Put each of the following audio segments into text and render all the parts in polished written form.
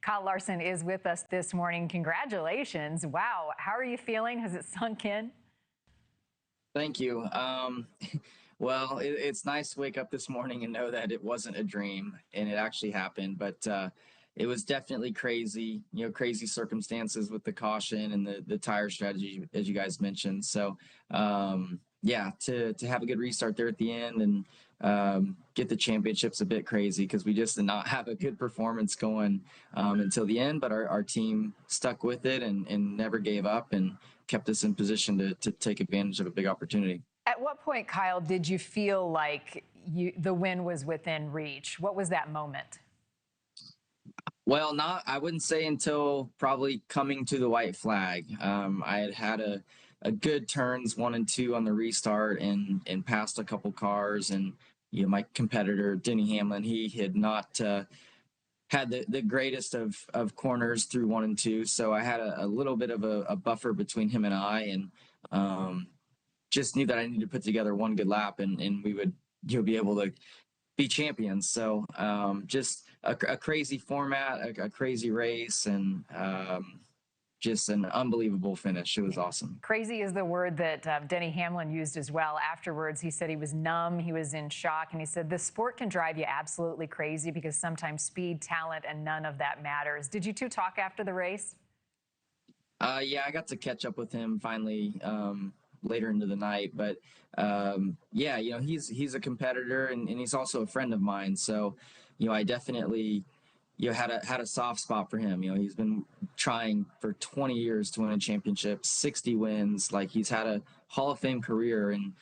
Kyle Larson is with us this morning. Congratulations. Wow. How are you feeling? Has it sunk in? Thank you. Well, it's nice to wake up this morning and know that it wasn't a dream and it actually happened, but it was definitely crazy, crazy circumstances with the caution and the tire strategy, as you guys mentioned. So, yeah, to have a good restart there at the end and get the championships a bit crazy because we just did not have a good performance going until the end, but our team stuck with it and never gave up and kept us in position to take advantage of a big opportunity. At what point, Kyle, did you feel like the win was within reach? What was that moment? Well, I wouldn't say until probably coming to the white flag. I had a good turns 1 and 2 on the restart and passed a couple cars. And, my competitor, Denny Hamlin, he had not had the greatest of corners through 1 and 2. So I had a little bit of a buffer between him and I. And just knew that I needed to put together one good lap and we would be able to be champions. So just a crazy format, a crazy race, and just an unbelievable finish. It was awesome. Crazy is the word that Denny Hamlin used as well. Afterwards, he said he was numb, he was in shock, and he said the sport can drive you absolutely crazy because sometimes speed, talent, and none of that matters. Did you two talk after the race? Yeah, I got to catch up with him finally later into the night, but yeah, he's a competitor and he's also a friend of mine. So, I definitely had a soft spot for him. He's been trying for 20 years to win a championship, 60 wins. Like, he's had a Hall of Fame career, and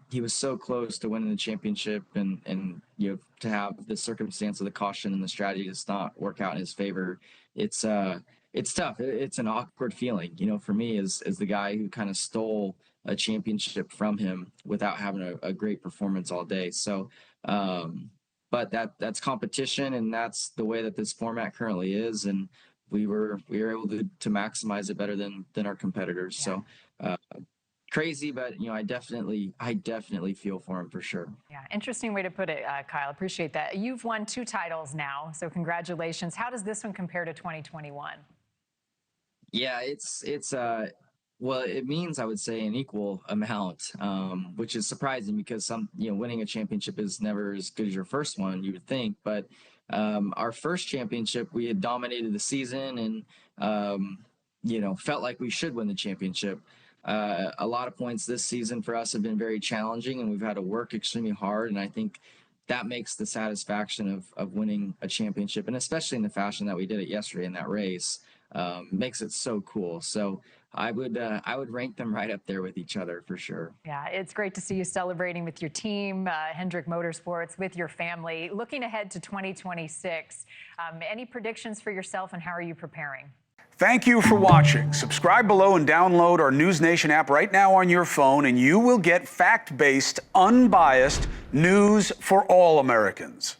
he was so close to winning the championship, and to have the circumstance of the caution and the strategy just not work out in his favor. It's tough. It's an awkward feeling, for me as the guy who kind of stole a championship from him without having a great performance all day. So, but that's competition, and that's the way that this format currently is. And we were able to maximize it better than our competitors. Yeah. So, crazy, but I definitely feel for him for sure. Yeah, interesting way to put it, Kyle. Appreciate that. You've won 2 titles now, so congratulations. How does this one compare to 2021? Yeah, well, it means, I would say, an equal amount, which is surprising because winning a championship is never as good as your first one, you would think. But our first championship, we had dominated the season and felt like we should win the championship. A lot of points this season for us have been very challenging, and we've had to work extremely hard. And I think that makes the satisfaction of winning a championship, and especially in the fashion that we did it yesterday in that race, makes it so cool. So I would rank them right up there with each other for sure. Yeah, it's great to see you celebrating with your team, Hendrick Motorsports, with your family. Looking ahead to 2026, any predictions for yourself, and how are you preparing? Thank you for watching. Subscribe below and download our NewsNation app right now on your phone, and you will get fact-based, unbiased news for all Americans.